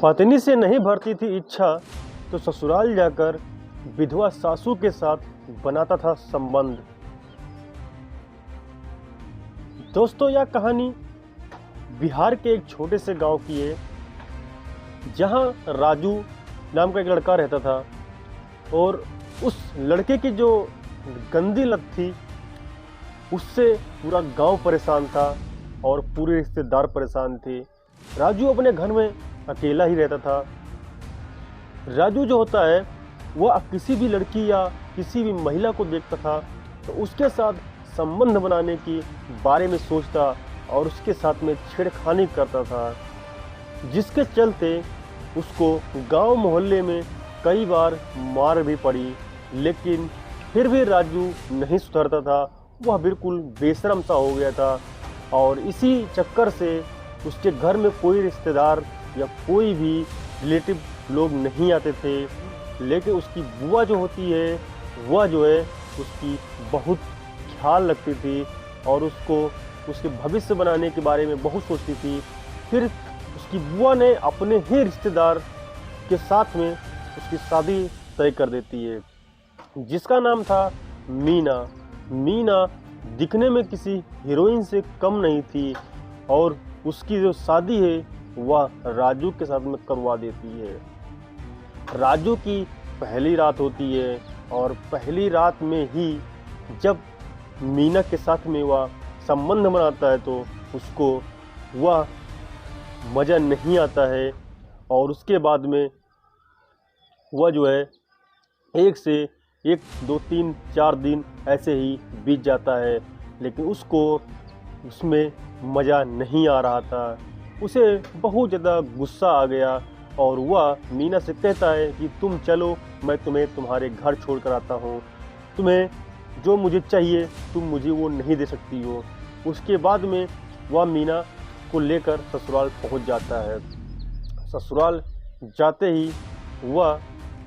पत्नी से नहीं भरती थी इच्छा तो ससुराल जाकर विधवा सासू के साथ बनाता था संबंध। दोस्तों, यह कहानी बिहार के एक छोटे से गांव की है, जहां राजू नाम का एक लड़का रहता था और उस लड़के की जो गंदी लत थी उससे पूरा गांव परेशान था और पूरे रिश्तेदार परेशान थे। राजू अपने घर में अकेला ही रहता था। राजू जो होता है वह किसी भी लड़की या किसी भी महिला को देखता था तो उसके साथ संबंध बनाने की बारे में सोचता और उसके साथ में छेड़खानी करता था, जिसके चलते उसको गांव मोहल्ले में कई बार मार भी पड़ी। लेकिन फिर भी राजू नहीं सुधरता था, वह बिल्कुल बेशर्म सा हो गया था और इसी चक्कर से उसके घर में कोई रिश्तेदार या कोई भी रिलेटिव लोग नहीं आते थे। लेकिन उसकी बुआ जो होती है वह जो है उसकी बहुत ख्याल रखती थी और उसको उसके भविष्य बनाने के बारे में बहुत सोचती थी। फिर उसकी बुआ ने अपने ही रिश्तेदार के साथ में उसकी शादी तय कर देती है, जिसका नाम था मीना। मीना दिखने में किसी हीरोइन से कम नहीं थी और उसकी जो शादी है वह राजू के साथ में करवा देती है। राजू की पहली रात होती है और पहली रात में ही जब मीना के साथ में वह संबंध बनाता है तो उसको वह मज़ा नहीं आता है और उसके बाद में वह जो है एक से एक 2 3 4 दिन ऐसे ही बीत जाता है, लेकिन उसको उसमें मज़ा नहीं आ रहा था। उसे बहुत ज़्यादा गुस्सा आ गया और वह मीना से कहता है कि तुम चलो, मैं तुम्हें तुम्हारे घर छोड़ कर आता हूँ, तुम्हें जो मुझे चाहिए तुम मुझे वो नहीं दे सकती हो। उसके बाद में वह मीना को लेकर ससुराल पहुँच जाता है। ससुराल जाते ही वह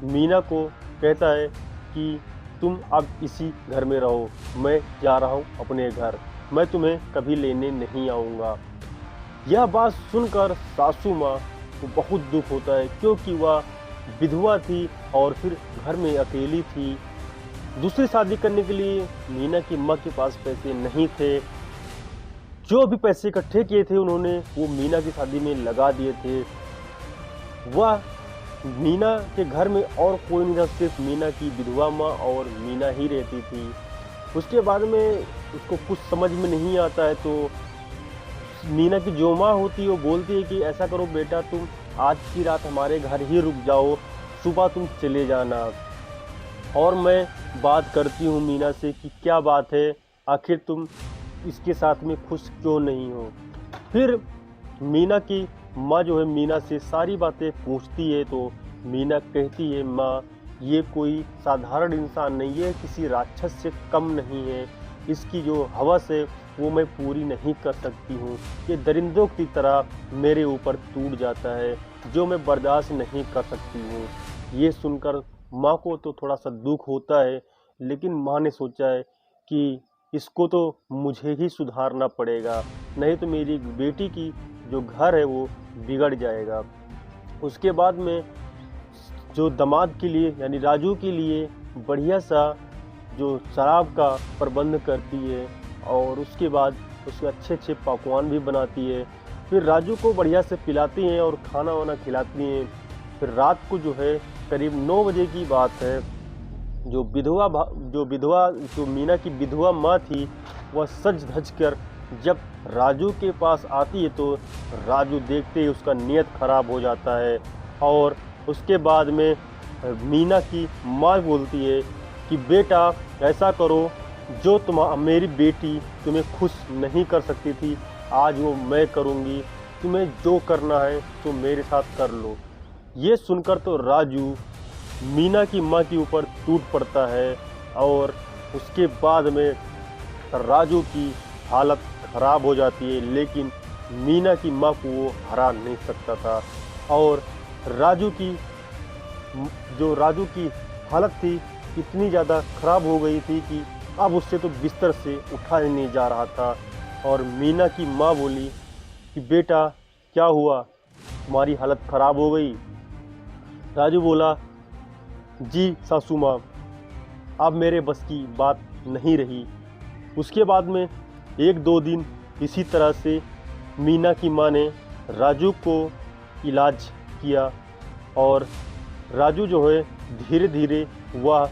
मीना को कहता है कि तुम अब इसी घर में रहो, मैं जा रहा हूँ अपने घर, मैं तुम्हें कभी लेने नहीं आऊँगा। यह बात सुनकर सासू माँ को बहुत दुख होता है, क्योंकि वह विधवा थी और फिर घर में अकेली थी। दूसरी शादी करने के लिए मीना की माँ के पास पैसे नहीं थे। जो भी पैसे इकट्ठे किए थे उन्होंने वो मीना की शादी में लगा दिए थे। वह मीना के घर में और कोई नहीं था, सिर्फ मीना की विधवा माँ और मीना ही रहती थी। उसके बाद में उसको कुछ समझ में नहीं आता है तो मीना की जो माँ होती है वो बोलती है कि ऐसा करो बेटा, तुम आज की रात हमारे घर ही रुक जाओ, सुबह तुम चले जाना। और मैं बात करती हूँ मीना से कि क्या बात है, आखिर तुम इसके साथ में खुश क्यों नहीं हो। फिर मीना की माँ जो है मीना से सारी बातें पूछती है तो मीना कहती है, माँ ये कोई साधारण इंसान नहीं है, किसी राक्षस से कम नहीं है, इसकी जो हवस है वो मैं पूरी नहीं कर सकती हूँ, ये दरिंदों की तरह मेरे ऊपर टूट जाता है जो मैं बर्दाश्त नहीं कर सकती हूँ। ये सुनकर माँ को तो थोड़ा सा दुख होता है, लेकिन माँ ने सोचा है कि इसको तो मुझे ही सुधारना पड़ेगा, नहीं तो मेरी बेटी की जो घर है वो बिगड़ जाएगा। उसके बाद में जो दामाद के लिए यानी राजू के लिए बढ़िया सा जो शराब का प्रबंध करती है और उसके बाद उसके अच्छे अच्छे पकवान भी बनाती है। फिर राजू को बढ़िया से पिलाती हैं और खाना वाना खिलाती हैं। फिर रात को जो है करीब 9 बजे की बात है, जो मीना की विधवा माँ थी वह सज धज कर जब राजू के पास आती है तो राजू देखते ही उसका नीयत खराब हो जाता है और उसके बाद में मीना की माँ बोलती है कि बेटा ऐसा करो, जो मेरी बेटी तुम्हें खुश नहीं कर सकती थी आज वो मैं करूँगी, तुम्हें जो करना है तो मेरे साथ कर लो। ये सुनकर तो राजू मीना की माँ के ऊपर टूट पड़ता है और उसके बाद में राजू की हालत ख़राब हो जाती है, लेकिन मीना की माँ को वो हरा नहीं सकता था और राजू की हालत थी इतनी ज़्यादा ख़राब हो गई थी कि अब उससे तो बिस्तर से उठा ही नहीं जा रहा था। और मीना की माँ बोली कि बेटा क्या हुआ, तुम्हारी हालत ख़राब हो गई। राजू बोला, जी सासू माँ, अब मेरे बस की बात नहीं रही। उसके बाद में 1-2 दिन इसी तरह से मीना की माँ ने राजू को इलाज किया और राजू जो है धीरे धीरे वह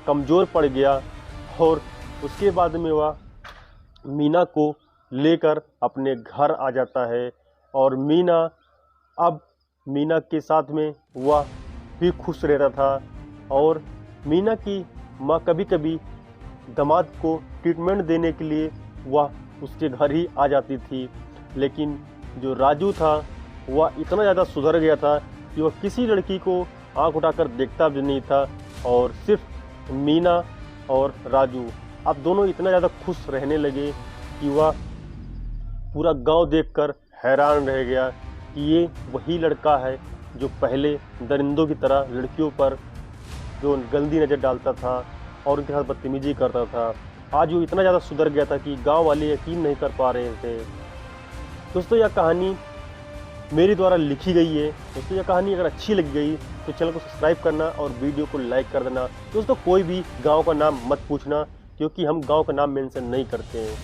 कमज़ोर पड़ गया और उसके बाद में वह मीना को लेकर अपने घर आ जाता है। और मीना के साथ में वह भी खुश रहता था। और मीना की माँ कभी कभी दामाद को ट्रीटमेंट देने के लिए वह उसके घर ही आ जाती थी। लेकिन जो राजू था वह इतना ज़्यादा सुधर गया था कि वह किसी लड़की को आंख उठाकर देखता भी नहीं था। और सिर्फ मीना और राजू अब दोनों इतना ज़्यादा खुश रहने लगे कि वह पूरा गांव देखकर हैरान रह गया कि ये वही लड़का है जो पहले दरिंदों की तरह लड़कियों पर जो गंदी नज़र डालता था और उनके साथ बदतमीजी करता था। आज वो इतना ज़्यादा सुधर गया था कि गांव वाले यकीन नहीं कर पा रहे थे। दोस्तों, यह कहानी मेरे द्वारा लिखी गई है। दोस्तों, यह कहानी अगर अच्छी लग गई तो चैनल को सब्सक्राइब करना और वीडियो को लाइक कर देना। दोस्तों, कोई भी गांव का नाम मत पूछना, क्योंकि हम गांव का नाम मेंशन नहीं करते हैं।